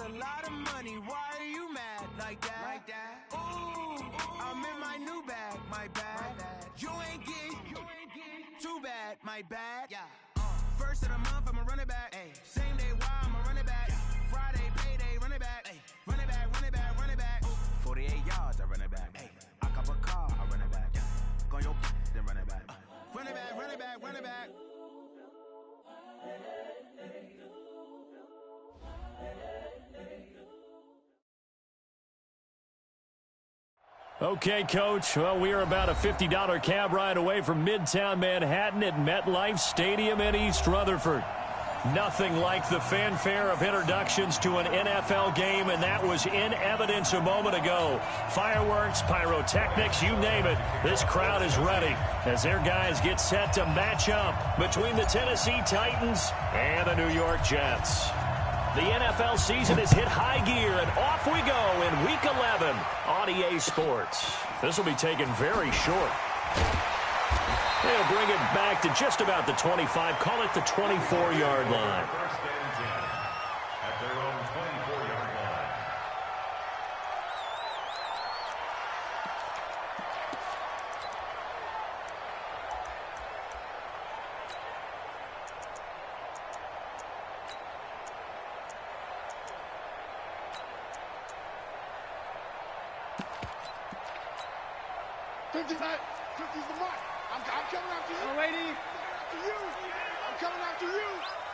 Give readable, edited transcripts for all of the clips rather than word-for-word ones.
a lot of money. Why are you mad like that? Ooh, I'm in my new bag, my bad. You ain't getting too bad, my bad. First of the month, I'ma run it back. Same day, why I'ma run it back. Friday, payday, run it back. Run it back, run it back, run it back. 48 yards, I run it back. I cop a car, I run it back. Go your then run it back. Run it back, run it back, run it back. Okay, Coach. Well, we are about a $50 cab ride away from Midtown Manhattan at MetLife Stadium in East Rutherford. Nothing like the fanfare of introductions to an NFL game, and that was in evidence a moment ago. Fireworks, pyrotechnics, you name it. This crowd is ready as their guys get set to match up between the Tennessee Titans and the New York Jets. The NFL season has hit high gear, and off we go in Week 11 on EA Sports. This will be taken very short. They'll bring it back to just about the 25, call it the 24-yard line. First and 10 at their own 24-yard line. Fifty's the mark. I'm coming after you. Lady. After you. I'm coming after you.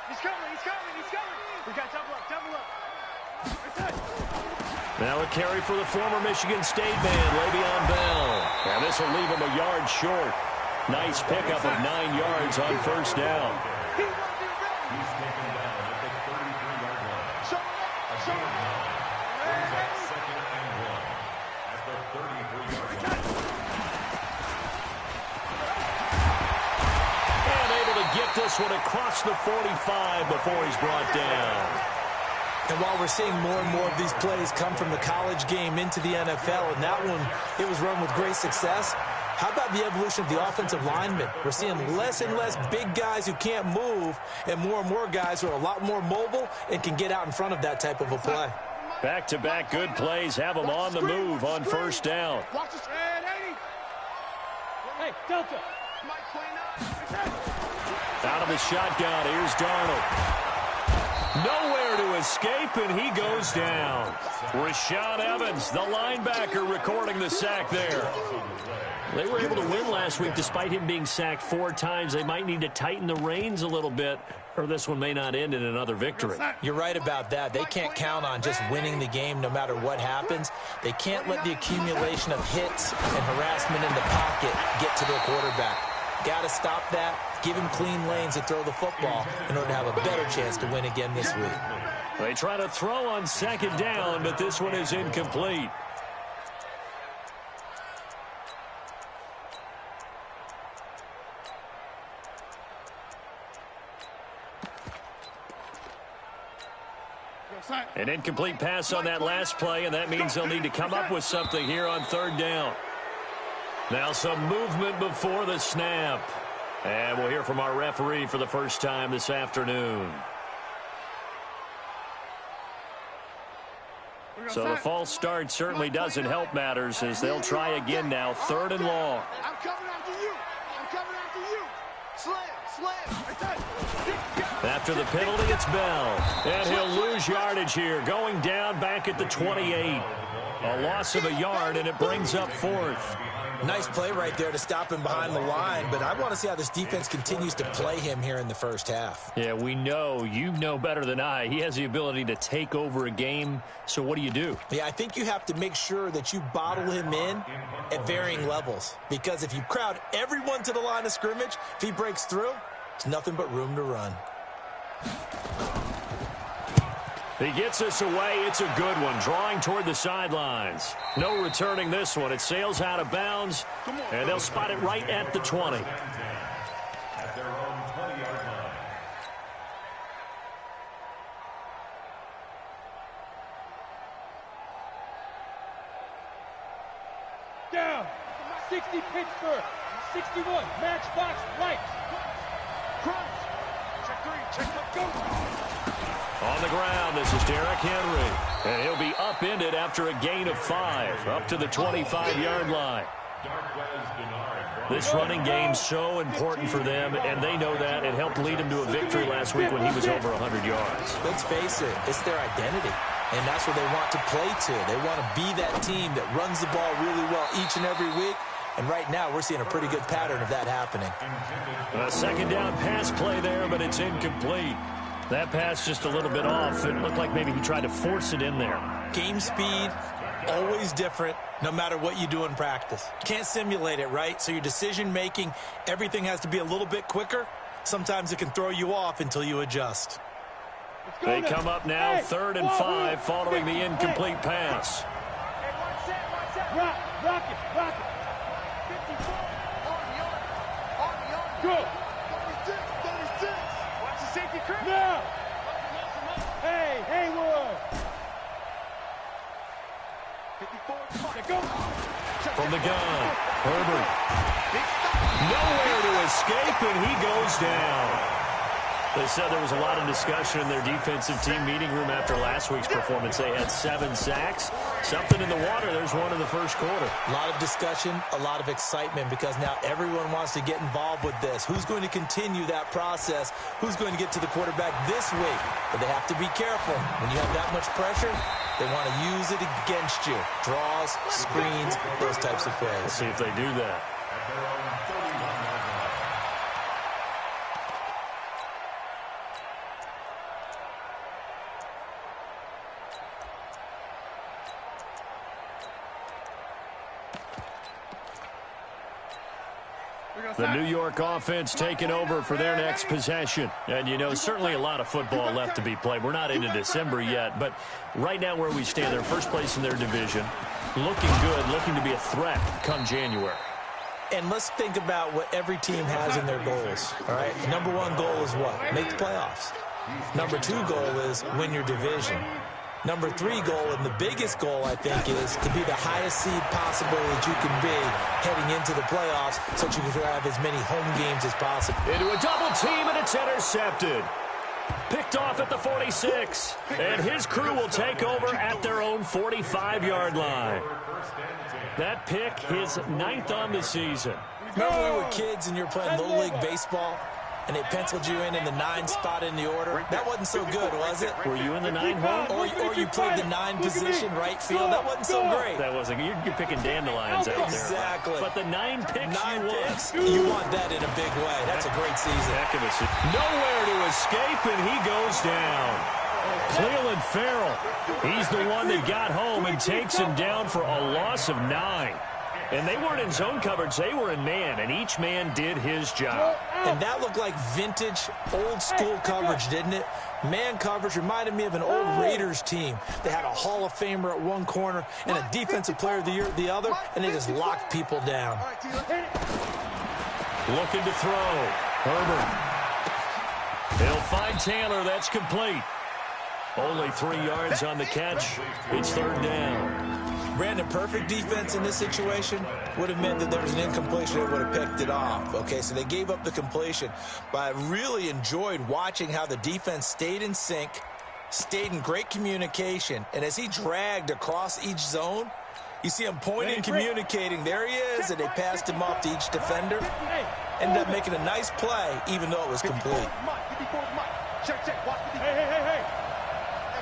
He's coming. We got double up. Now a carry for the former Michigan State man, Le'Veon Bell. And this will leave him a yard short. Nice pickup of 9 yards on first down. He's taken down at the 33-yard line. Brings up second and 1 at the 33-yard line. Get this one across the 45 before he's brought down. And while we're seeing more and more of these plays come from the college game into the NFL, and that one, it was run with great success, how about the evolution of the offensive linemen? We're seeing less and less big guys who can't move, and more guys who are a lot more mobile and can get out in front of that type of a play. Back-to-back good plays have them on the move on first down. Hey, Delta. Out of the shotgun, here's Darnold. Nowhere to escape, and he goes down. Rashaan Evans, the linebacker, recording the sack there. They were able to win last week despite him being sacked 4 times. They might need to tighten the reins a little bit, or this one may not end in another victory. You're right about that. They can't count on just winning the game no matter what happens. They can't let the accumulation of hits and harassment in the pocket get to their quarterback. Got to stop that, give him clean lanes to throw the football in order to have a better chance to win again this week. They try to throw on second down, but this one is incomplete. An incomplete pass on that last play, and that means they'll need to come up with something here on third down. Now some movement before the snap. And we'll hear from our referee for the first time this afternoon. So the false start certainly doesn't help matters as they'll try again now, 3rd and long. I'm coming after you. Slam. After the penalty, it's Bell. And he'll lose yardage here, going down back at the 28. A loss of a yard, and it brings up 4th. Nice play right there to stop him behind the line, but I want to see how this defense continues to play him here in the first half. Yeah, we know. You know better than I. He has the ability to take over a game, so what do you do? Yeah, I think you have to make sure that you bottle him in at varying levels, because if you crowd everyone to the line of scrimmage, if he breaks through, it's nothing but room to run. He gets us away. It's a good one, drawing toward the sidelines. No returning this one. It sails out of bounds, and they'll spot it right at the 20. At their own 20-yard line. Down. 60 Pittsburgh. 61. Matchbox right. Crunch. Check 3. Check 4. Go. On the ground, this is Derrick Henry. And he'll be upended after a gain of 5, up to the 25-yard line. This running game's so important for them, and they know that. It helped lead them to a victory last week when he was over 100 yards. Let's face it, it's their identity, and that's what they want to play to. They want to be that team that runs the ball really well each and every week, and right now we're seeing a pretty good pattern of that happening. A second down pass play there, but it's incomplete. That pass just a little bit off. It looked like maybe he tried to force it in there. Game speed, always different, no matter what you do in practice. Can't simulate it, right? So your decision-making, everything has to be a little bit quicker. Sometimes it can throw you off until you adjust. They come up now, 3rd and 5, following the incomplete pass. Rock it. 54. Go. 36. Watch the safety crew. Now. Hey, Haywood. 54. Go. From the gun, Herbert. Nowhere to escape, and he goes down. They said there was a lot of discussion in their defensive team meeting room after last week's performance. They had 7 sacks. Something in the water. There's one in the first quarter. A lot of discussion, a lot of excitement, because now everyone wants to get involved with this. Who's going to continue that process? Who's going to get to the quarterback this week? But they have to be careful. When you have that much pressure, they want to use it against you. Draws, screens, those types of plays. Let's see if they do that. The New York offense taking over for their next possession. And, you know, certainly a lot of football left to be played. We're not into December yet, but right now where we stand, they're first place in their division. Looking good, looking to be a threat come January. And let's think about what every team has in their goals, all right? Number 1 goal is what? Make the playoffs. Number 2 goal is win your division. Number 3 goal, and the biggest goal, I think, is to be the highest seed possible that you can be heading into the playoffs so that you can have as many home games as possible. Into a double team, and it's intercepted. Picked off at the 46. And his crew will take over at their own 45-yard line. That pick, his 9th on the season. Remember we were kids and you were playing Little League Baseball? And they penciled you in the 9 spot in the order. That wasn't so good, was it? Were you in the 9 hole? Or you played the 9 position, right field. That wasn't so great. That wasn't. You're picking dandelions out there. Exactly. But the 9 picks you want that in a big way. That's a great season. Heck of a season. Nowhere to escape, and he goes down. Cleveland Farrell, he's the one that got home and takes him down for a loss of 9. And they weren't in zone coverage. They were in man, and each man did his job. And that looked like vintage, old-school coverage, didn't it? Man coverage reminded me of an old Raiders team. They had a Hall of Famer at one corner and a Defensive Player of the Year at the other, and they just locked people down. Looking to throw. Herbert. He'll find Taylor. That's complete. Only 3 yards on the catch. It's 3rd down. Brandon, perfect defense in this situation would have meant that there was an incompletion that would have picked it off. Okay, so they gave up the completion. But I really enjoyed watching how the defense stayed in sync, stayed in great communication, and as he dragged across each zone, you see him pointing, communicating. There he is, and they passed him off to each defender. Ended up making a nice play, even though it was complete. Check. Hey.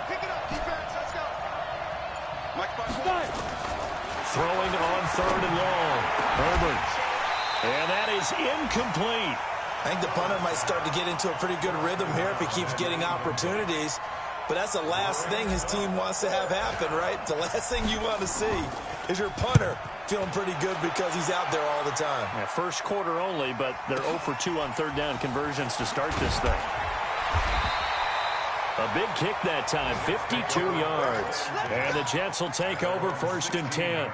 Pick it up, defense. Let's go. Throwing on 3rd and long. Herbert. And that is incomplete. I think the punter might start to get into a pretty good rhythm here if he keeps getting opportunities. But that's the last thing his team wants to have happen, right? The last thing you want to see is your punter feeling pretty good because he's out there all the time. Yeah, first quarter only, but they're 0 for 2 on 3rd down conversions to start this thing. A big kick that time, 52 yards. And the Jets will take over 1st and 10.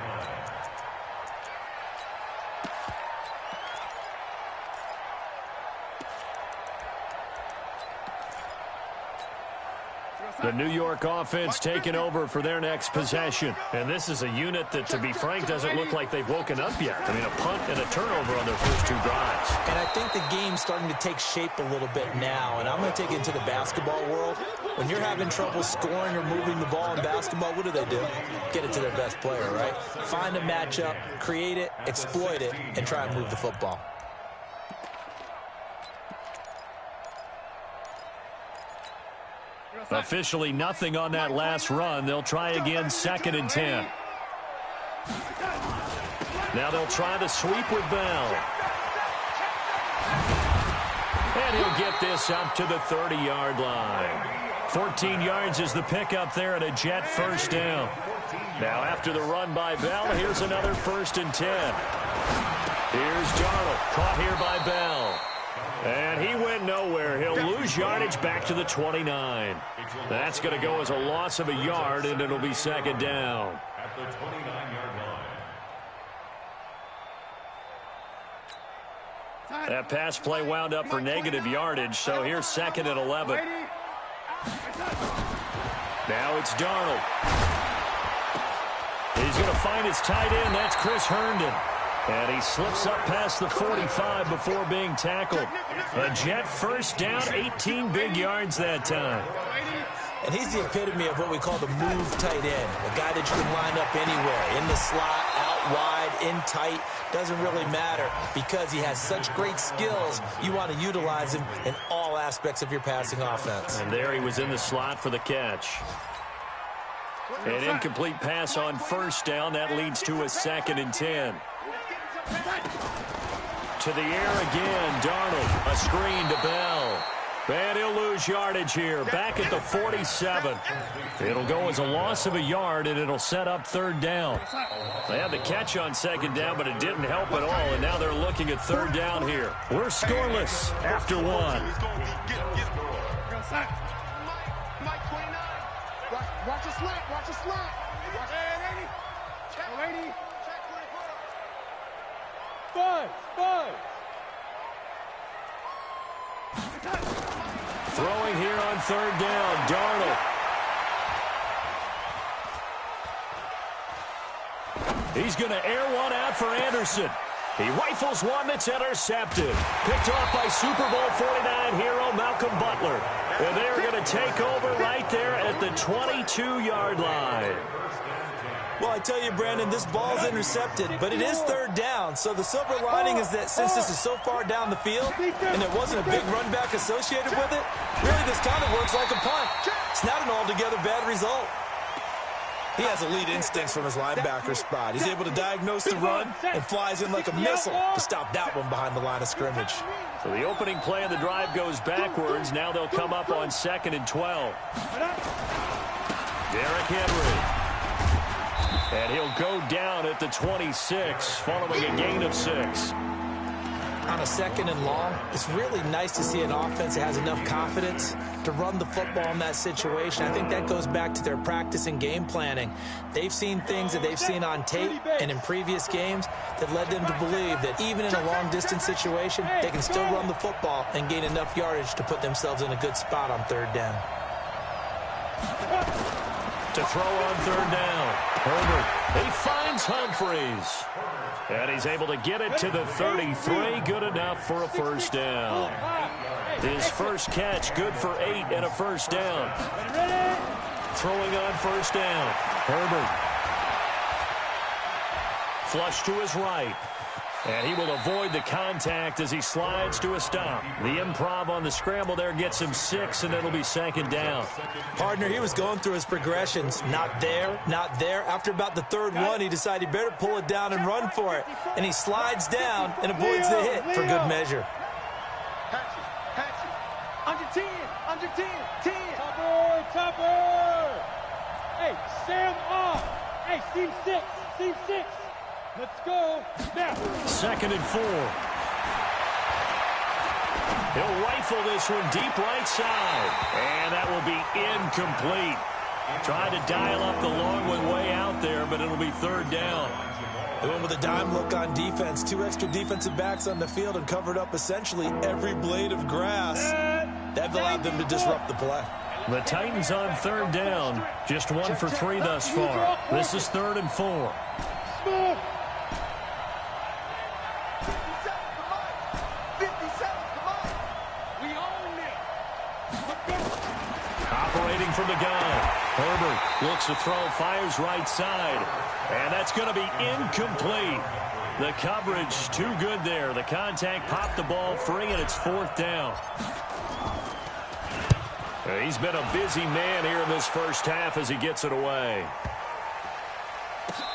The New York offense taking over for their next possession. And this is a unit that, to be frank, doesn't look like they've woken up yet. I mean, a punt and a turnover on their first 2 drives. And I think the game's starting to take shape a little bit now. And I'm going to take it into the basketball world. When you're having trouble scoring or moving the ball in basketball, what do? Get it to their best player, right? Find a matchup, create it, exploit it, and try and move the football. Officially nothing on that last run. They'll try again, 2nd and 10. Now they'll try the sweep with Bell. And he'll get this up to the 30-yard line. 14 yards is the pickup there and a Jet first down. Now after the run by Bell, here's another 1st and 10. Here's Darnold, caught here by Bell. And he went nowhere. He'll lose yardage back to the 29. That's going to go as a loss of a yard, and it'll be 2nd down. At the 29-yard line. That pass play wound up for negative yardage, so here's 2nd and 11. Now it's Darnold. He's going to find his tight end. That's Chris Herndon. And he slips up past the 45 before being tackled. A Jet first down, 18 big yards that time. And he's the epitome of what we call the move tight end, a guy that you can line up anywhere, in the slot, out wide, in tight, doesn't really matter because he has such great skills. You want to utilize him in all aspects of your passing offense. And there he was in the slot for the catch. An incomplete pass on first down. That leads to a 2nd and 10. To the air again, Darnold. A screen to Bell. And he'll lose yardage here. Back at the 47. It'll go as a loss of a yard, and it'll set up 3rd down. They had the catch on 2nd down, but it didn't help at all, and now they're looking at 3rd down here. We're scoreless after 1. Mike 29. Watch a slant. Watch a slant. Check 24. 5. Throwing here on 3rd down, Darnold. He's going to air one out for Anderson. He rifles one that's intercepted. Picked off by Super Bowl 49 hero Malcolm Butler. And they're going to take over right there at the 22-yard line. Well, I tell you, Brandon, this ball's intercepted, but it is 3rd down. So the silver lining is that since this is so far down the field and there wasn't a big run back associated with it, really this kind of works like a punt. It's not an altogether bad result. He has elite instincts from his linebacker spot. He's able to diagnose the run and flies in like a missile to stop that one behind the line of scrimmage. So the opening play of the drive goes backwards. Now they'll come up on 2nd and 12. Derrick Henry. And he'll go down at the 26 following a gain of 6. On a 2nd and long, it's really nice to see an offense that has enough confidence to run the football in that situation. I think that goes back to their practice and game planning. They've seen things that they've seen on tape and in previous games that led them to believe that even in a long-distance situation, they can still run the football and gain enough yardage to put themselves in a good spot on 3rd down. To throw on 3rd down, Herbert. He finds Humphreys. And he's able to get it to the 33. Good enough for a first down. His first catch, good for 8 and a first down. Throwing on first down, Herbert. Flush to his right. And he will avoid the contact as he slides to a stop. The improv on the scramble there gets him 6, and it'll be 2nd down. Partner, he was going through his progressions. Not there, not there. After about the 3rd one, he decided he better pull it down and run for it. And he slides down and avoids the hit for good measure. Hatchet. Under 10. 10. Topper. Hey, Sam off. Hey, seam 6. Let's go. Now. 2nd and 4. He'll rifle this one deep right side. And that will be incomplete. Tried to dial up the long one way out there, but it'll be 3rd down. They went with a dime look on defense. 2 extra defensive backs on the field and covered up essentially every blade of grass. That allowed them to disrupt the play. The Titans on 3rd down. Just 1 for 3 thus far. This is 3rd and 4. looking from the gun. Herbert looks to throw, fires right side. And that's going to be incomplete. The coverage too good there. The contact popped the ball free, and it's 4th down. He's been a busy man here in this first half as he gets it away.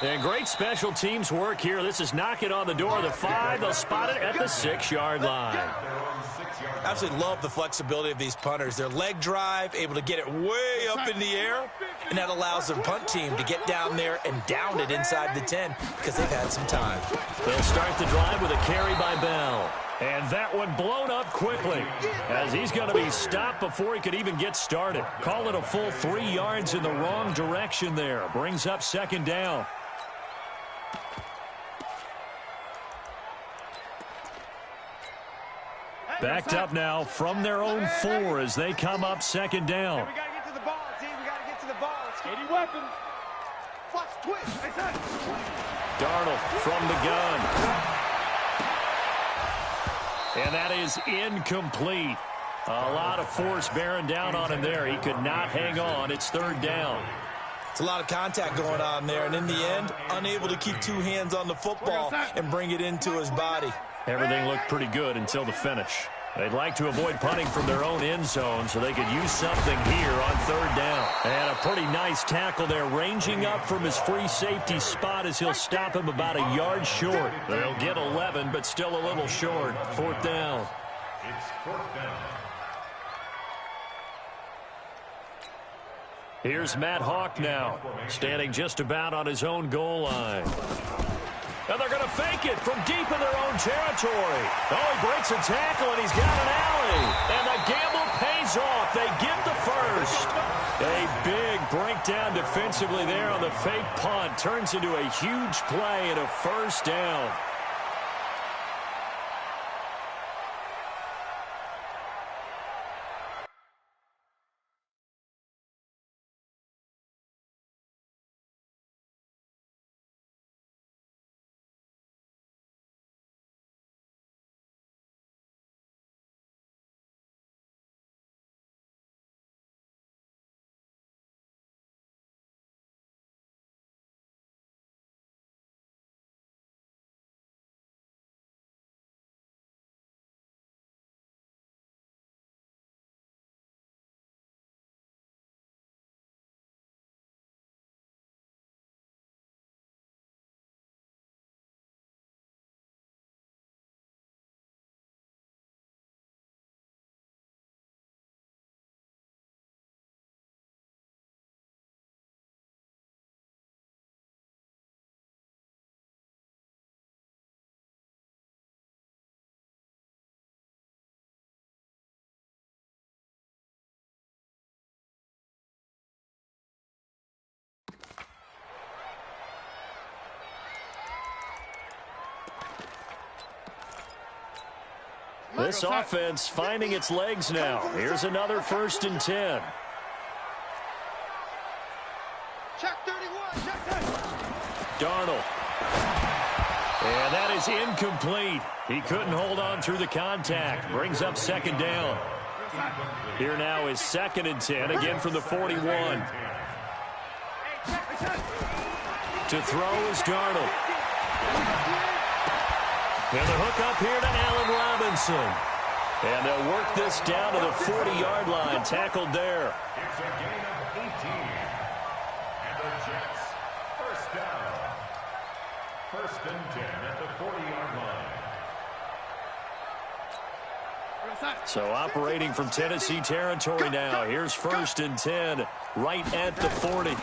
And great special teams work here. This is knocking on the door of the 5. They'll spot it at the 6-yard line. I absolutely love the flexibility of these punters. Their leg drive, able to get it way up in the air, and that allows their punt team to get down there and down it inside the 10 because they've had some time. They'll start the drive with a carry by Bell. And that one blown up quickly as he's going to be stopped before he could even get started. Call it a full 3 yards in the wrong direction there. Brings up 2nd down. Backed up now from their own 4 as they come up 2nd down. We got to get to the ball, team. We got to get to the ball. Let's get 80 weapons. Watch, twitch. Darnold from the gun. And that is incomplete. A lot of force bearing down on him there. He could not hang on. It's 3rd down. It's a lot of contact going on there, and in the end, unable to keep 2 hands on the football and bring it into his body. Everything looked pretty good until the finish. They'd like to avoid punting from their own end zone so they could use something here on 3rd down. And a pretty nice tackle there, ranging up from his free safety spot as he'll stop him about a yard short. They'll get 11, but still a little short. 4th down. It's 4th down. Here's Matt Hawk now, standing just about on his own goal line. And they're going to fake it from deep in their own territory. Oh, he breaks a tackle, and he's got an alley. And the gamble pays off. They get the first. A big breakdown defensively there on the fake punt. Turns into a huge play and a 1st down. This offense finding its legs now. Here's another 1st and 10. Check 31. Check 10. Darnold. And that is incomplete. He couldn't hold on through the contact. Brings up 2nd down. Here now is 2nd and 10, again from the 41. To throw is Darnold. And the hook up here to Allen Robinson. And they'll work this down to the 40-yard line. Tackled there. It's a gain of 18. And the Jets, 1st down. 1st and 10 at the 40-yard line. So operating from Tennessee territory now. Here's 1st and 10 right at the 40.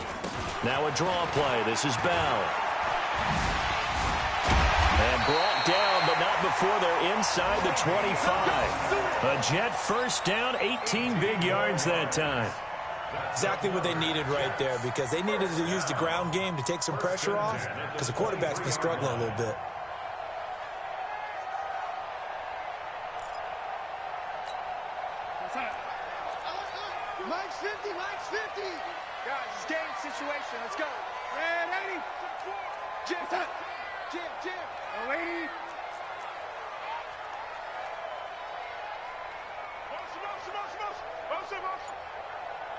Now a draw play. This is Bell. And brought down, but not before they're inside the 25. A Jet 1st down, 18 big yards that time. Exactly what they needed right there, because they needed to use the ground game to take some pressure off, because the quarterback's been struggling a little bit. Mike's 50, Mike's 50. Guys, it's game situation. Let's go. Red 80. Jim, Jim. Oh, 80.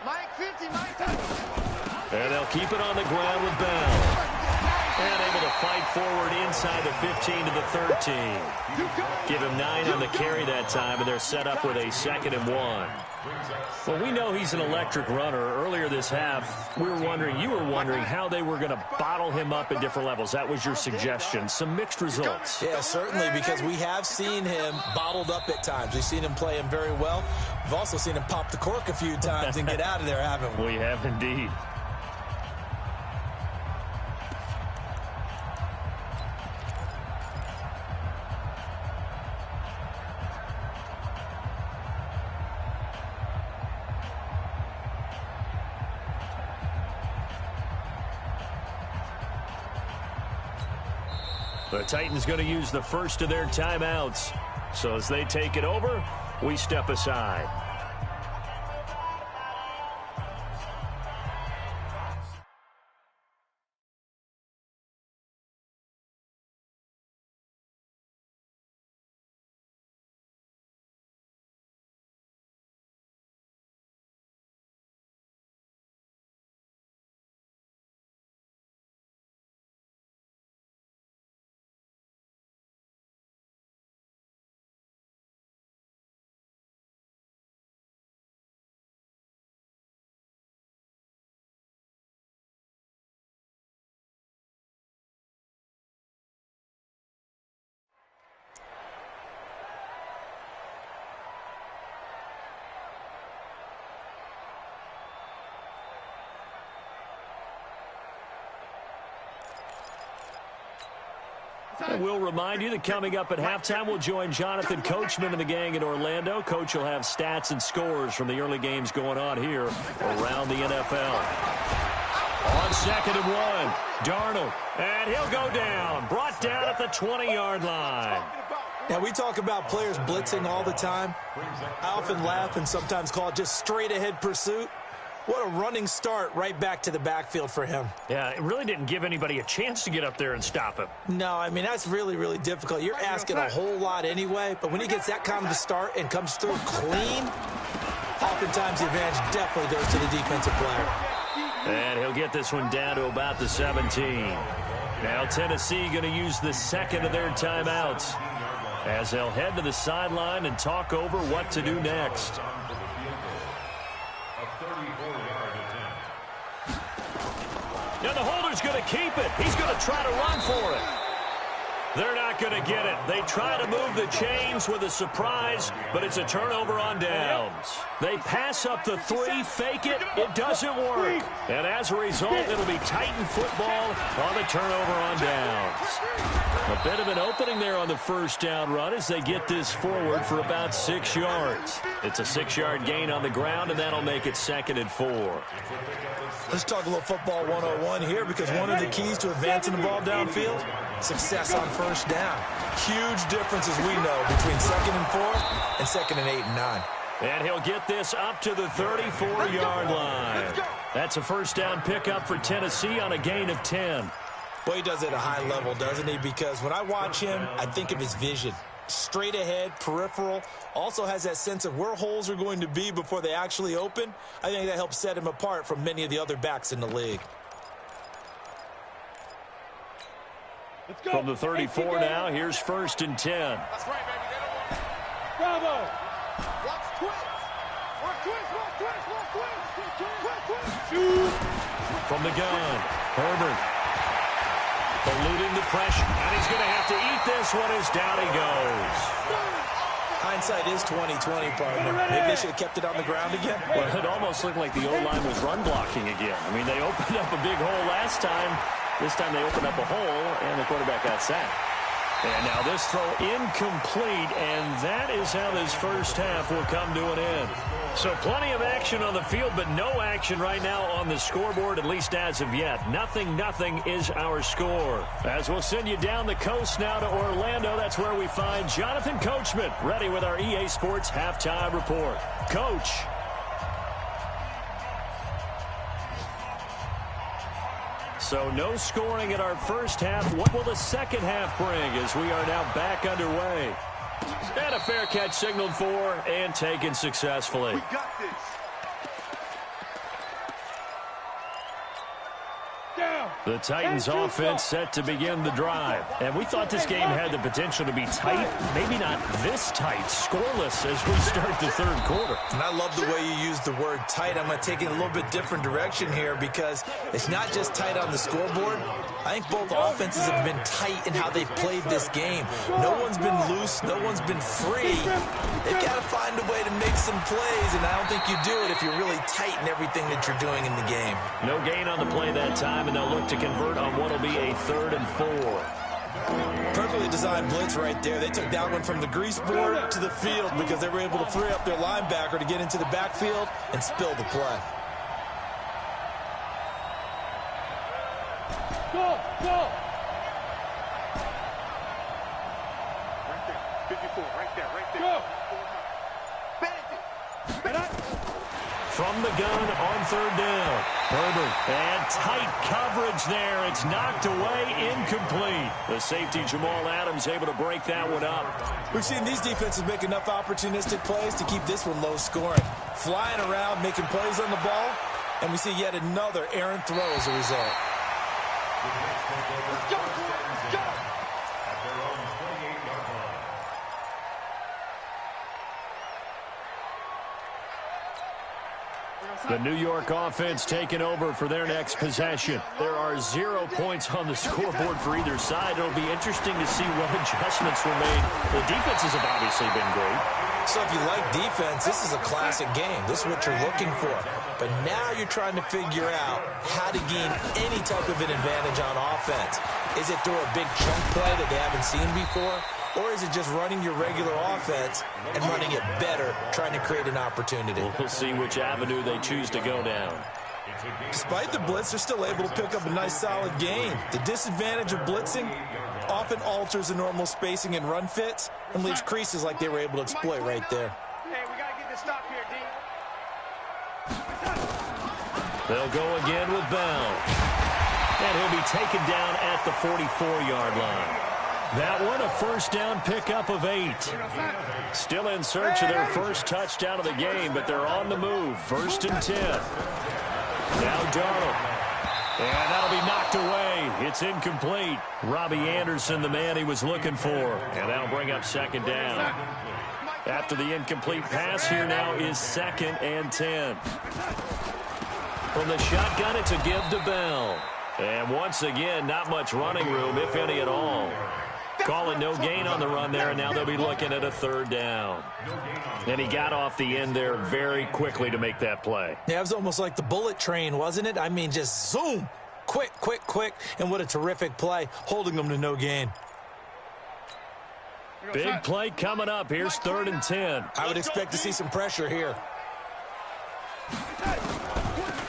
Mike And they'll keep it on the ground with Bell. And able to fight forward inside the 15 to the 13. Give him 9 on the carry that time, and they're set up with a 2nd and 1. Well, we know he's an electric runner. Earlier this half, you were wondering how they were going to bottle him up at different levels. That was your suggestion. Some mixed results. Yeah, certainly, because we have seen him bottled up at times. We've seen him play him very well. We've also seen him pop the cork a few times and get out of there, haven't we? We have indeed. The Titans going to use the first of their timeouts. So as they take it over, we step aside. We'll remind you that coming up at halftime, we'll join Jonathan Coachman and the gang in Orlando. Coach will have stats and scores from the early games going on here around the NFL. On 2nd and 1, Darnold, and he'll go down. Brought down at the 20-yard line. Now, we talk about players blitzing all the time. I often laugh and sometimes call it just straight-ahead pursuit. What a running start right back to the backfield for him. Yeah, it really didn't give anybody a chance to get up there and stop him. No, I mean, that's really, really difficult. You're asking a whole lot anyway, but when he gets that kind of a start and comes through clean, oftentimes the advantage definitely goes to the defensive player. And he'll get this one down to about the 17. Now Tennessee going to use the 2nd of their timeouts as they'll head to the sideline and talk over what to do next. Now the holder's going to keep it. He's going to try to run for it. They're not going to get it. They try to move the chains with a surprise, but it's a turnover on downs. They pass up the 3, fake it. It doesn't work. And as a result, it'll be Titan football on the turnover on downs. A bit of an opening there on the first down run as they get this forward for about 6 yards. It's a 6-yard gain on the ground, and that'll make it 2nd and 4. Let's talk a little football 101 here, because one of the keys to advancing the ball downfield, success on first down. Huge difference, as we know, between 2nd and 4 and 2nd and 8 and 9. And he'll get this up to the 34-yard line. That's a first down pickup for Tennessee on a gain of 10. Well, he does it at a high level, doesn't he? Because when I watch him, I think of his vision. Straight ahead, peripheral, also has that sense of where holes are going to be before they actually open. I think that helps set him apart from many of the other backs in the league. From the 34 now, here's 1st and 10. That's right, baby. They don't want... Bravo! Watch twist. Watch twist, watch twist, watch twist. From the gun, Herbert. Eluding the pressure, and he's going to have to eat this one as down he goes. Hindsight is 20/20, partner. Maybe they should have kept it on the ground again. Well, it almost looked like the O-line was run blocking again. I mean, they opened up a big hole last time. This time they opened up a hole, and the quarterback got sacked. And now this throw incomplete, and that is how this first half will come to an end. So plenty of action on the field, but no action right now on the scoreboard, at least as of yet. 0-0 is our score. As we'll send you down the coast now to Orlando, that's where we find Jonathan Coachman, ready with our EA Sports halftime report. Coach. So no scoring in our first half. What will the second half bring as we are now back underway? And a fair catch signaled for and taken successly. We got this. The Titans offense set to begin the drive. And we thought this game had the potential to be tight, maybe not this tight, scoreless as we start the third quarter. And I love the way you use the word tight. I'm going to take it a little bit different direction here because it's not just tight on the scoreboard. I think both offenses have been tight in how they've played this game. No one's been loose. No one's been free. They've got to find a way to make some plays, and I don't think you do it if you're really tight in everything that you're doing in the game. No gain on the play that time, and they'll look to convert on what will be a 3rd and 4. Perfectly designed blitz right there. They took that one from the grease board to the field because they were able to free up their linebacker to get into the backfield and spill the play. Go, go. Right there. 54, right there, right there. Go. From the gun on 3rd down. Herbert, and tight coverage there. It's knocked away, incomplete. The safety, Jamal Adams, able to break that one up. We've seen these defenses make enough opportunistic plays to keep this one low scoring. Flying around, making plays on the ball, and we see yet another errant throw as a result. Let's go, let's go. At their own 28-yard line. The New York offense taking over for their next possession. There are 0 points on the scoreboard for either side. It'll be interesting to see what adjustments were made. The defenses have obviously been great. So if you like defense, this is a classic game. This is what you're looking for. But now you're trying to figure out how to gain any type of an advantage on offense. Is it through a big chunk play that they haven't seen before? Or is it just running your regular offense and running it better, trying to create an opportunity? We'll see which avenue they choose to go down. Despite the blitz, they're still able to pick up a nice solid gain. The disadvantage of blitzing often alters the normal spacing and run fits and leaves creases like they were able to exploit right there. Hey, we got to get this stop here, D. They'll go again with Bell. And he'll be taken down at the 44-yard line. That one, a first down pickup of 8. Still in search of their first touchdown of the game, but they're on the move. 1st and 10. Now Darnold. And that'll be knocked away. It's incomplete. Robbie Anderson, the man he was looking for. And that'll bring up 2nd down. After the incomplete pass, here now is 2nd and 10. From the shotgun, it's a give to Bell. And once again, not much running room, if any at all. Calling no gain on the run there, and now they'll be looking at a 3rd down. And he got off the end there very quickly to make that play. Yeah, it was almost like the bullet train, wasn't it? I mean, just zoom. Quick, quick, quick. And what a terrific play, holding them to no gain. Big play coming up. Here's 3rd and 10. I would expect to see some pressure here.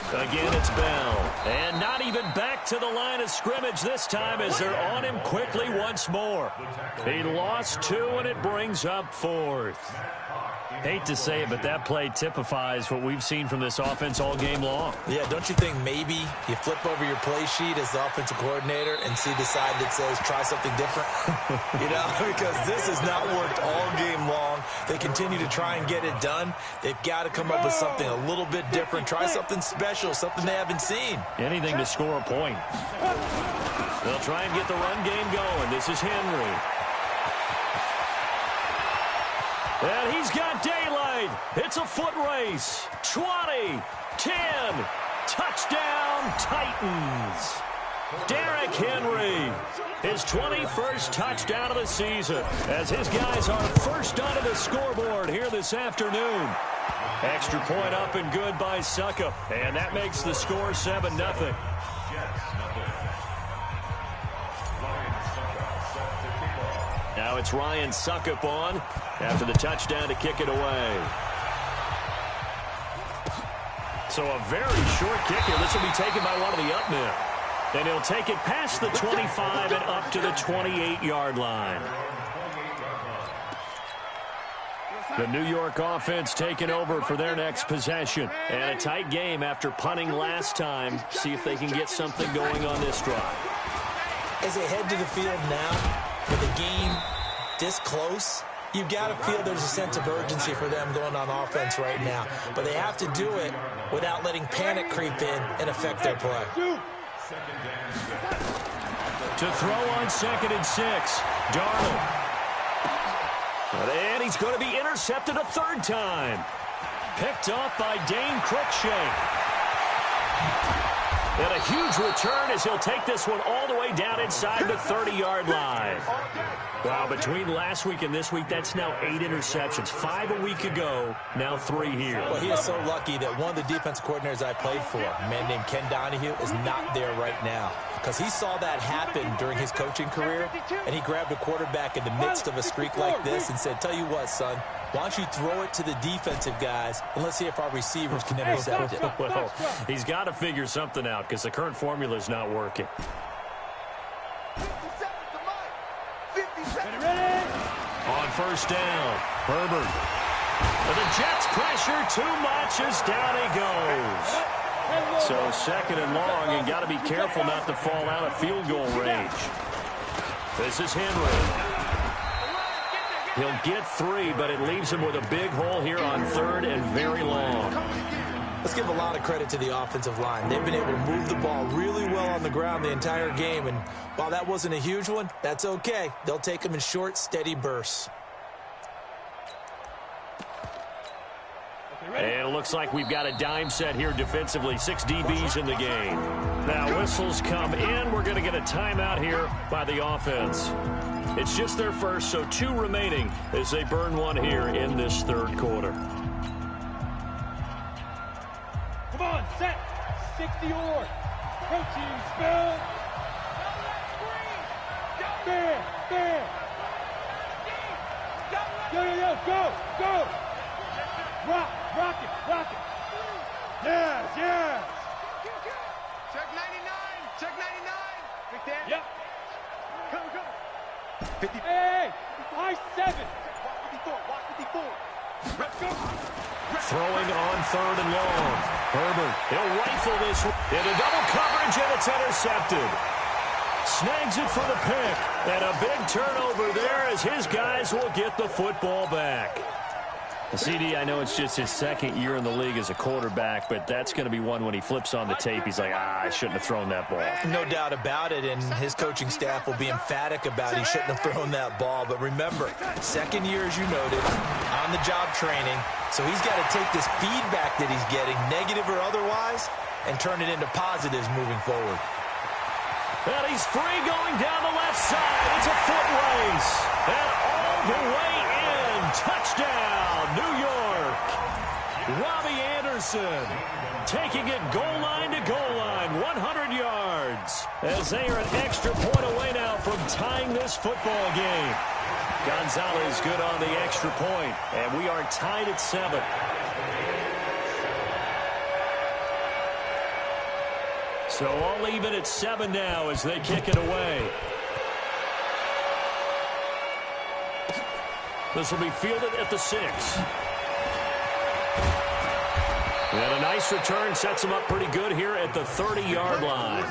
Again, it's Bell. And not even back to the line of scrimmage this time as they're on him quickly once more. He lost 2, and it brings up 4th. Hate to say it, but that play typifies what we've seen from this offense all game long. Yeah, don't you think maybe you flip over your play sheet as the offensive coordinator and see the side that says try something different? You know, because this has not worked all game long. They continue to try and get it done. They've got to come up with something a little bit different. Try something special, something they haven't seen. Anything to score a point. They'll try and get the run game going. This is Henry. And he's got daylight. It's a foot race. 20, 10, touchdown Titans. Derrick Henry, his 21st touchdown of the season as his guys are first onto the scoreboard here this afternoon. Extra point up and good by Suckup, and that makes the score 7-0. Now it's Ryan Suckup on after the touchdown to kick it away. So a very short kick here. This will be taken by one of the up men. And he'll take it past the 25 and up to the 28-yard line. The New York offense taking over for their next possession. And a tight game after punting last time. See if they can get something going on this drive. As they head to the field now, with the game this close, you've got to feel there's a sense of urgency for them going on offense right now. But they have to do it without letting panic creep in and affect their play. To throw on 2nd and 6. Darnold. And he's going to be intercepted a third time. Picked off by Dane Cruikshank. And a huge return as he'll take this one all the way down inside the 30-yard line. Wow, between last week and this week, that's now 8 interceptions. 5 a week ago, now 3 here. Well, he is so lucky that one of the defense coordinators I played for, a man named Ken Donahue, is not there right now. Because he saw that happen during his coaching career, and he grabbed a quarterback in the midst of a streak like this and said, tell you what, son, why don't you throw it to the defensive guys, and let's see if our receivers can intercept it. Well, he's got to figure something out because the current formula is not working. On first down, Herbert. And the Jets pressure too much as down he goes. So 2nd and long, and got to be careful not to fall out of field goal range. This is Henry. He'll get 3, but it leaves him with a big hole here on 3rd and very long. Let's give a lot of credit to the offensive line. They've been able to move the ball really well on the ground the entire game, and while that wasn't a huge one, that's okay. They'll take them in short, steady bursts. And it looks like we've got a dime set here defensively. 6 DBs in the game. Now whistles come in. We're going to get a timeout here by the offense. It's just their first, so 2 remaining as they burn one here in this 3rd quarter. Come on, set. 60 or. Protein spell. Bam, bam. Go, go. Rock it. Yes. Check 99. McDaniel. Yep. Come. 50. Hey, I-7. Watch 54. Let's go. Throwing on 3rd and long. Herbert, he'll rifle this into double coverage, and it's intercepted. Snags it for the pick, and a big turnover there as his guys will get the football back. CD, I know it's just his 2nd year in the league as a quarterback, but that's going to be one when he flips on the tape. He's like, I shouldn't have thrown that ball. No doubt about it, and his coaching staff will be emphatic about he shouldn't have thrown that ball. But remember, 2nd year, as you noted, on-the-job training, so he's got to take this feedback that he's getting, negative or otherwise, and turn it into positives moving forward. And he's free going down the left side. It's a foot race. And all the way in. Touchdown, New York. Robbie Anderson taking it goal line to goal line, 100 yards. As they are an extra point away now from tying this football game. Gonzalez good on the extra point, and we are tied at 7. So all even at 7 now as they kick it away. This will be fielded at the 6. And a nice return sets them up pretty good here at the 30-yard line.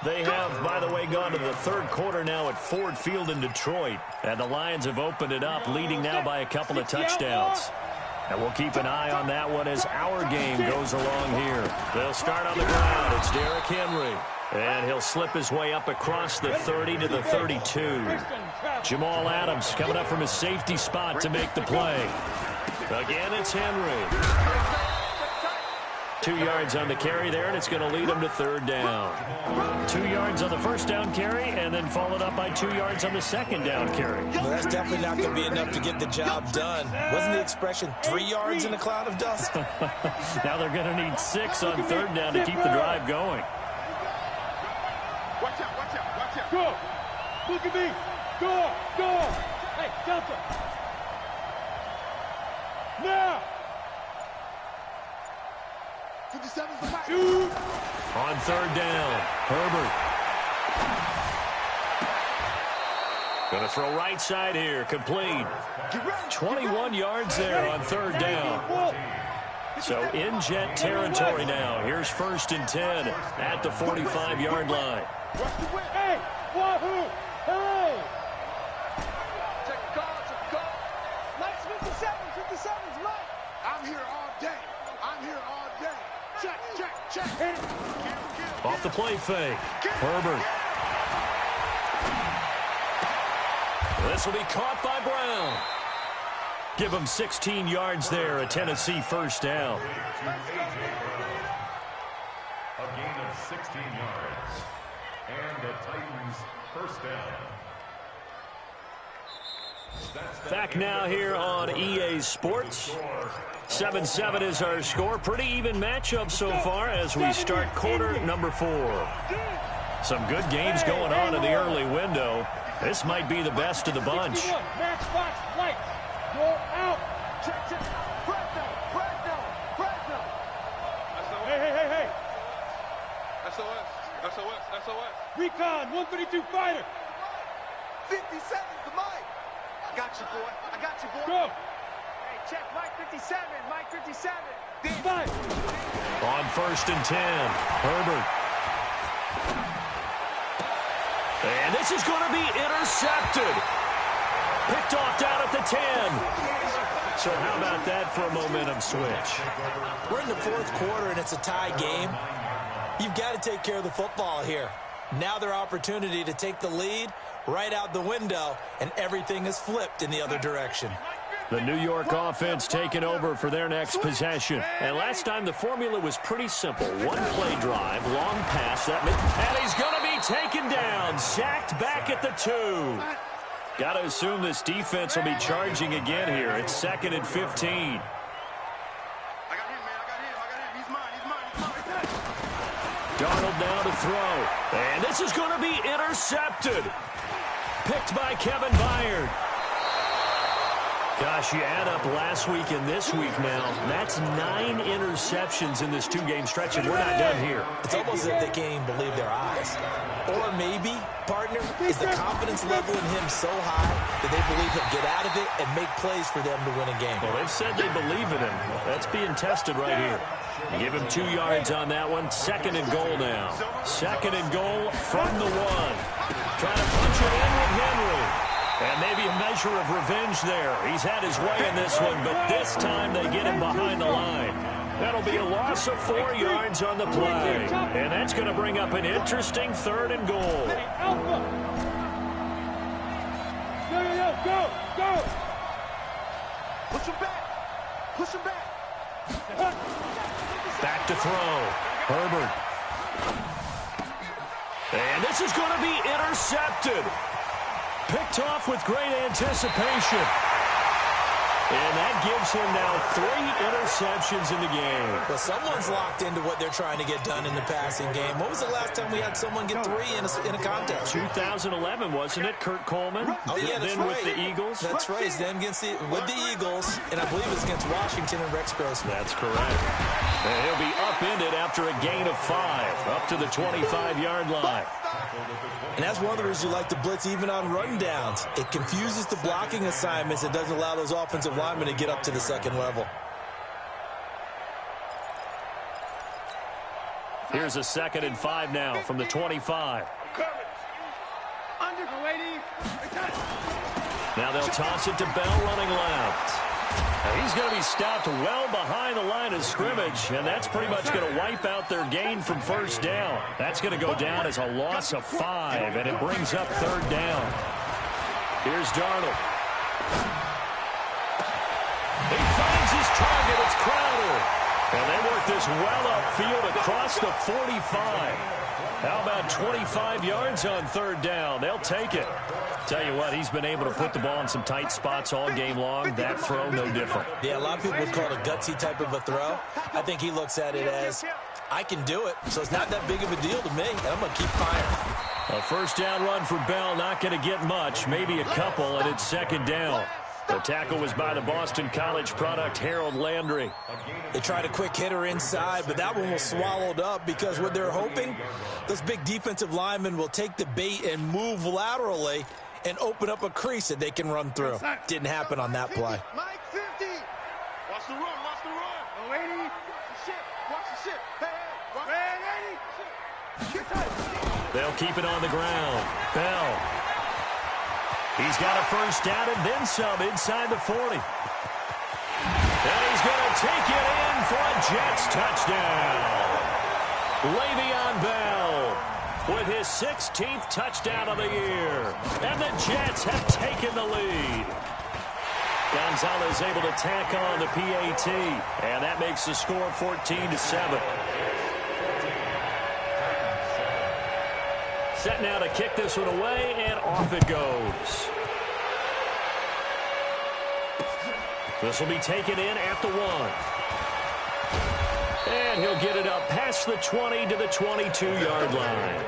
They have, by the way, gone to the 3rd quarter now at Ford Field in Detroit. And the Lions have opened it up, leading now by a couple of touchdowns. And we'll keep an eye on that one as our game goes along here. They'll start on the ground. It's Derrick Henry. And he'll slip his way up across the 30 to the 32. Jamal Adams coming up from his safety spot to make the play. Again, it's Henry. 2 yards on the carry there, and it's going to lead him to 3rd down. 2 yards on the first down carry, and then followed up by 2 yards on the 2nd down carry. Well, that's definitely not going to be enough to get the job done. Wasn't the expression 3 yards in a cloud of dust? Now they're going to need 6 on 3rd down to keep the drive going. Watch out. Go. Look at me. Go. Hey, Delta. Now. 57's the back. Shoot. On 3rd down, Herbert. Going to throw right side here, complete. 21 yards there on 3rd down. So in Jet territory now. Here's 1st and 10 at the 45-yard line. Hey, wahoo! Hey! Check the call. Mike's 57's Mike. I'm here all day. Check. Hit it. Kill. Off the play fake. Herbert. This will be caught by Brown. Give him 16 yards there, a Tennessee first down. A gain of 16 yards. And the Titans first down. Back now here on EA Sports. 7-7 is our score. Pretty even matchup so far as we start quarter number 4. Some good games going on in the early window. This might be the best of the bunch. Match box, lights. Go out. Check, check. Fresno. Hey. SOS. Recon, 132 fighter. 57, the Mike. I got you, boy. Go. Hey, check Mike 57. Mike 57. Fight. On 1st and 10, Herbert. And this is going to be intercepted. Picked off down at the 10. So how about that for a momentum switch? We're in the 4th quarter, and it's a tie game. You've got to take care of the football here. Now their opportunity to take the lead right out the window, and everything is flipped in the other direction. The New York offense taking over for their next possession. And last time the formula was pretty simple. One play drive, long pass. And he's going to be taken down. Sacked back at the 2. Got to assume this defense will be charging again here. It's 2nd and 15. I got him, man. He's mine. Darnold now to throw. And this is going to be intercepted. Picked by Kevin Byard. Gosh, you add up last week and this week now. That's 9 interceptions in this 2-game stretch, and we're not done here. It's almost as if they can't even believe their eyes. Or maybe, partner, is the confidence level in him so high that they believe he'll get out of it and make plays for them to win a game. Well, they've said they believe in him. That's being tested right here. Give him 2 yards on that one. 2nd and goal now. 2nd and goal from the 1. Trying to punch it in with Henry. And maybe a measure of revenge there. He's had his way in this one, but this time they get him behind the line. That'll be a loss of 4 yards on the play. And that's going to bring up an interesting 3rd and goal. Alpha. Go. Push him back. Back to throw. Herbert. And this is going to be intercepted. Picked off with great anticipation. And that gives him now 3 interceptions in the game. Well, someone's locked into what they're trying to get done in the passing game. When was the last time we had someone get 3 in a contest? 2011, wasn't it? Kurt Coleman? Oh, yeah, that's then right. with the Eagles? That's right. Then with the Eagles, and I believe it's against Washington and Rex Grossman. That's correct. And he'll be upended after a gain of 5, up to the 25-yard line. And that's one of the reasons you like to blitz even on rundowns. It confuses the blocking assignments and doesn't allow those offensive linemen to get up to the 2nd level. Here's a 2nd and 5 now from the 25. Now they'll toss it to Bell running left. Now he's going to be stopped well behind the line of scrimmage, and that's pretty much going to wipe out their gain from 1st down. That's going to go down as a loss of 5, and it brings up 3rd down. Here's Darnold. He finds his target. It's Crowder. And they work this well upfield across the 45. How about 25 yards on 3rd down? They'll take it. Tell you what, he's been able to put the ball in some tight spots all game long. That throw, no different. Yeah, a lot of people would call it a gutsy type of a throw. I think he looks at it as, I can do it, so it's not that big of a deal to me, and I'm going to keep firing. A 1st down run for Bell, not going to get much, maybe a couple, and it's 2nd down. The tackle was by the Boston College product, Harold Landry. They tried a quick hitter inside, but that one was swallowed up because what they're hoping, those big defensive linemen will take the bait and move laterally and open up a crease that they can run through. Didn't happen on that play. Mike 50. Watch the run. Oh, 80. Watch the ship. Hey. They'll keep it on the ground. Bell. He's got a 1st down and then some inside the 40. And he's going to take it in for a Jets touchdown. Le'Veon Bell with his 16th touchdown of the year. And the Jets have taken the lead. Gonzalez able to tack on the PAT. And that makes the score 14-7. Set now to kick this one away, and off it goes. This will be taken in at the 1. And he'll get it up past the 20 to the 22-yard line.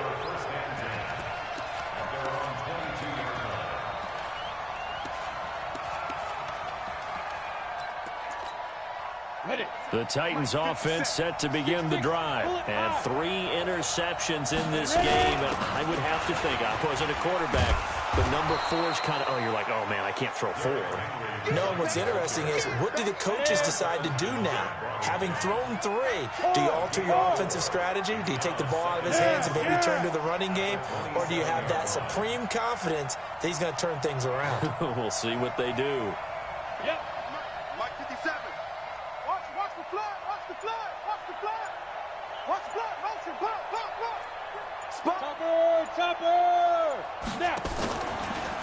The Titans offense set to begin the drive. And 3 interceptions in this game. I would have to think, I wasn't a quarterback, but number 4 is kind of, oh, you're like, oh, man, I can't throw 4. No, what's interesting is, what do the coaches decide to do now? Having thrown 3, do you alter your offensive strategy? Do you take the ball out of his hands and maybe turn to the running game? Or do you have that supreme confidence that he's going to turn things around? We'll see what they do. Yep. Mike 57. Watch the flood. Watch the flood. Watch the flood. Watch the flood. Motion. Block. Spot. Topper. Snap.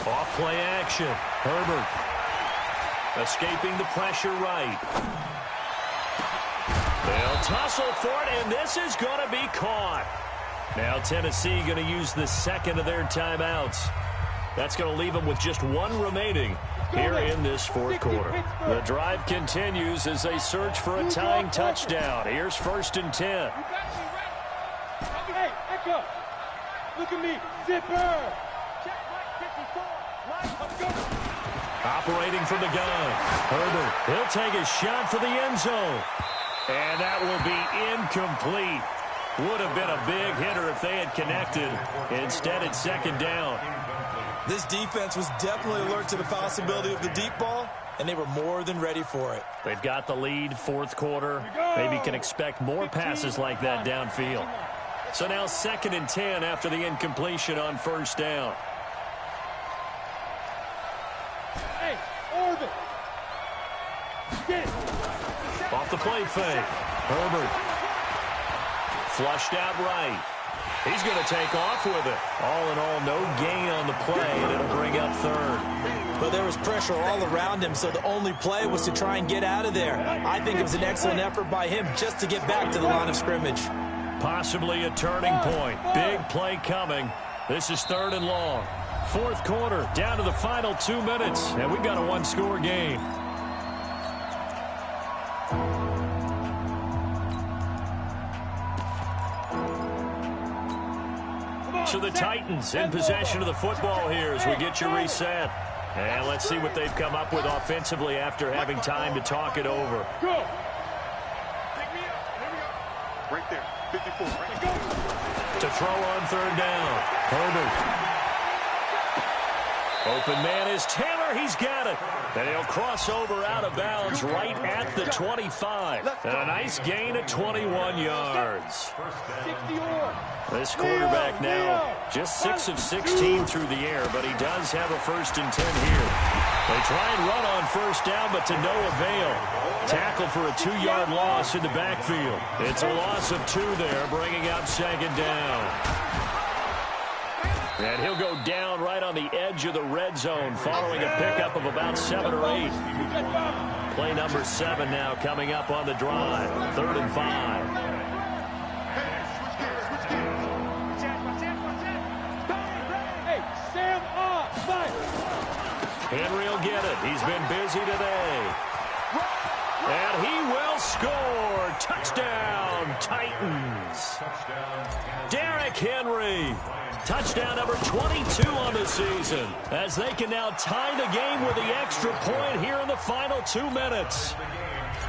Off play action. Herbert escaping the pressure right. They'll tussle for it, and this is going to be caught. Now Tennessee going to use the second of their timeouts. That's going to leave them with just 1 remaining here in this 4th quarter. The drive continues as they search for a tying touchdown. Here's 1st and 10. Hey, Echo. Look at me. Zipper. Check Mike 54. Let's go. Operating from the gun. Herbert, he'll take a shot for the end zone. And that will be incomplete. Would have been a big hitter if they had connected. Instead, it's 2nd down. This defense was definitely alert to the possibility of the deep ball, and they were more than ready for it. They've got the lead, 4th quarter. Maybe can expect more passes like that downfield. So now 2nd and 10 after the incompletion on 1st down. Hey, Orbit. Get it. Off the play fake. Herbert. Flushed out right. He's going to take off with it. All in all, no gain on the play, and it'll bring up 3rd. But there was pressure all around him, so the only play was to try and get out of there. I think it was an excellent effort by him just to get back to the line of scrimmage. Possibly a turning point. Big play coming. This is 3rd and long. 4th quarter, down to the final 2 minutes, and we've got a 1-score game. So the Titans in possession of the football here as we get you reset. And let's see what they've come up with offensively after having time to talk it over. Go. Right there. 54. Right. Go. To throw on 3rd down. Herbert. Open man is Taylor. He's got it. And he'll cross over out of bounds right at the 25. And a nice gain of 21 yards. This quarterback now just 6 of 16 through the air, but he does have a 1st and 10 here. They try and run on 1st down, but to no avail. Tackle for a 2-yard loss in the backfield. It's a loss of 2 there, bringing up 2nd down. And he'll go down right on the edge of the red zone following a pickup of about 7 or 8. Play number 7 now coming up on the drive. 3rd and 5. Henry will get it. He's been busy today. And he will score. Touchdown, Titans. Derrick Henry. Touchdown number 22 on the season, as they can now tie the game with the extra point here in the final 2 minutes.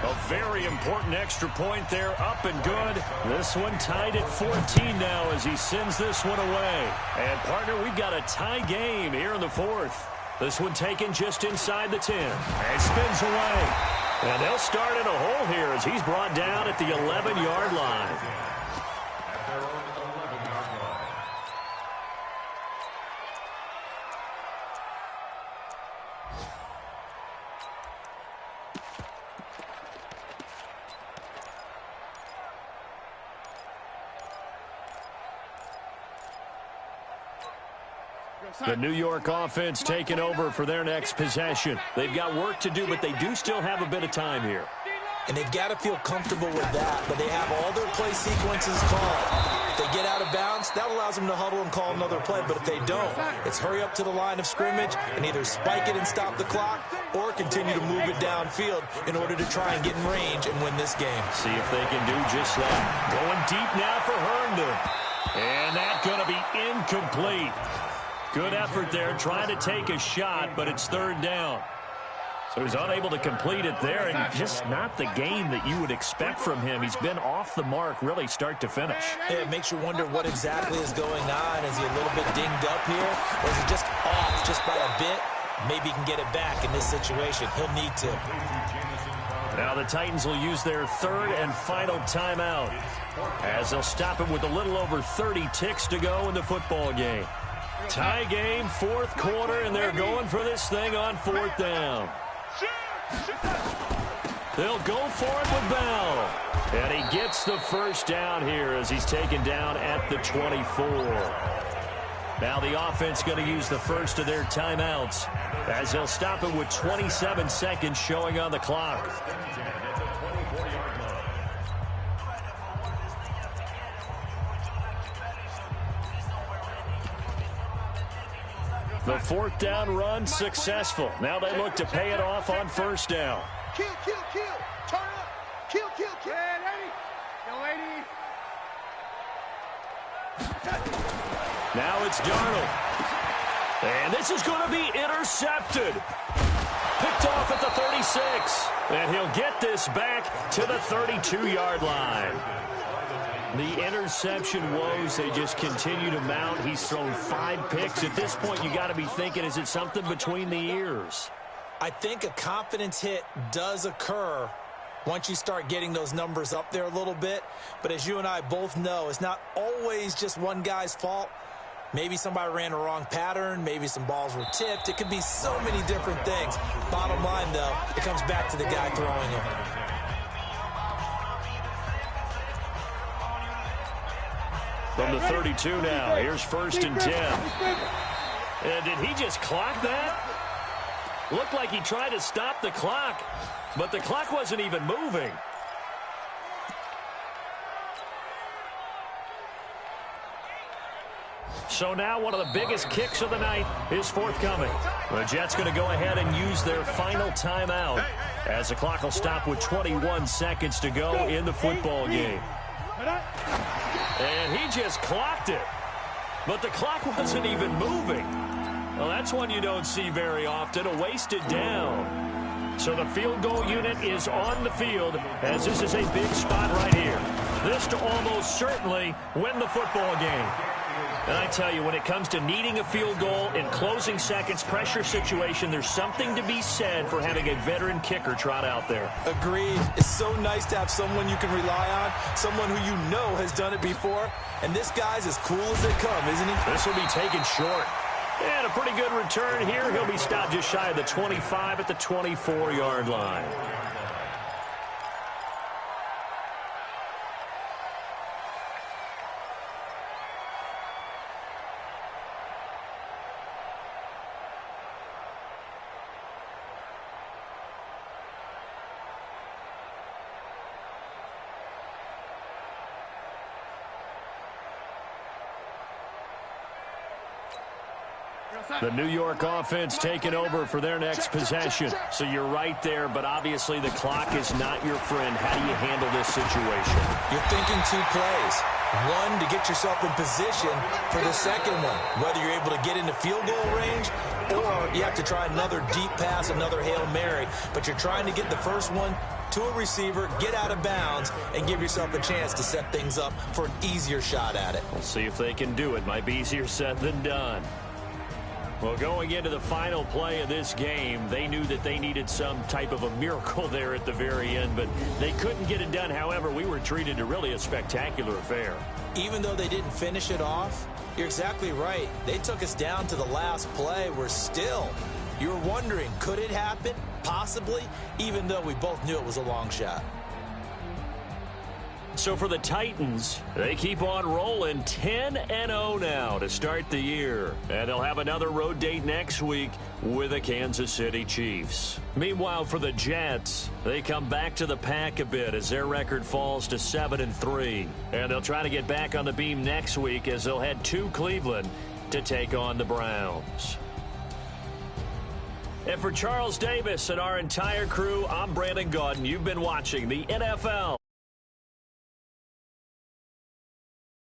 A very important extra point there, up and good. This one tied at 14 now as he sends this one away. And, partner, we've got a tie game here in the 4th. This one taken just inside the 10. And spins away. And they'll start in a hole here as he's brought down at the 11-yard line. The New York offense taking over for their next possession. They've got work to do, but they do still have a bit of time here. And they've got to feel comfortable with that, but they have all their play sequences called. If they get out of bounds, that allows them to huddle and call another play, but if they don't, it's hurry up to the line of scrimmage and either spike it and stop the clock or continue to move it downfield in order to try and get in range and win this game. See if they can do just that. Going deep now for Herndon. And that's going to be incomplete. Good effort there, trying to take a shot, but it's third down. So he's unable to complete it there, and just not the game that you would expect from him. He's been off the mark, really, start to finish. Yeah, it makes you wonder what exactly is going on. Is he a little bit dinged up here, or is he just off just by a bit? Maybe he can get it back in this situation. He'll need to. Now the Titans will use their third and final timeout, as they'll stop him with a little over 30 ticks to go in the football game. Tie game, fourth quarter, and they're going for this thing on fourth down. They'll go for it with Bell. And he gets the first down here as he's taken down at the 24. Now the offense going to use the first of their timeouts as they'll stop it with 27 seconds showing on the clock. The fourth down run successful. Now they look to pay it off on first down. Kill, kill, kill. Turn up. Kill, kill, kill. Yeah, lady. Yo, lady. Now it's Darnold. And this is going to be intercepted. Picked off at the 36. And he'll get this back to the 32-yard line. The interception woes, they just continue to mount. He's thrown 5 picks. At this point, you got to be thinking, is it something between the ears? I think a confidence hit does occur once you start getting those numbers up there a little bit. But as you and I both know, it's not always just one guy's fault. Maybe somebody ran a wrong pattern. Maybe some balls were tipped. It could be so many different things. Bottom line, though, it comes back to the guy throwing them. From the 32 now, here's first and 10. And did he just clock that? Looked like he tried to stop the clock, but the clock wasn't even moving. So now one of the biggest kicks of the night is forthcoming. The Jets going to go ahead and use their final timeout as the clock will stop with 21 seconds to go in the football game. And he just clocked it. But the clock wasn't even moving. Well, that's one you don't see very often, a wasted down. So the field goal unit is on the field as this is a big spot right here. This to almost certainly win the football game. And I tell you, when it comes to needing a field goal in closing seconds, pressure situation, there's something to be said for having a veteran kicker trot out there. Agreed. It's so nice to have someone you can rely on, someone who you know has done it before. And this guy's as cool as they come, isn't he? This will be taken short. And a pretty good return here. He'll be stopped just shy of the 25 at the 24-yard line. The New York offense taking over for their next possession. So you're right there, but obviously the clock is not your friend. How do you handle this situation? You're thinking 2 plays. One, to get yourself in position for the second one, whether you're able to get into field goal range or you have to try another deep pass, another Hail Mary. But you're trying to get the first one to a receiver, get out of bounds, and give yourself a chance to set things up for an easier shot at it. We'll see if they can do it. Might be easier said than done. Well, going into the final play of this game, they knew that they needed some type of a miracle there at the very end, but they couldn't get it done. However, we were treated to really a spectacular affair. Even though they didn't finish it off, you're exactly right. They took us down to the last play. We're still, you're wondering, could it happen? Possibly, even though we both knew it was a long shot. So for the Titans, they keep on rolling 10-0 now to start the year. And they'll have another road date next week with the Kansas City Chiefs. Meanwhile, for the Jets, they come back to the pack a bit as their record falls to 7-3. And they'll try to get back on the beam next week as they'll head to Cleveland to take on the Browns. And for Charles Davis and our entire crew, I'm Brandon Gaudin. You've been watching the NFL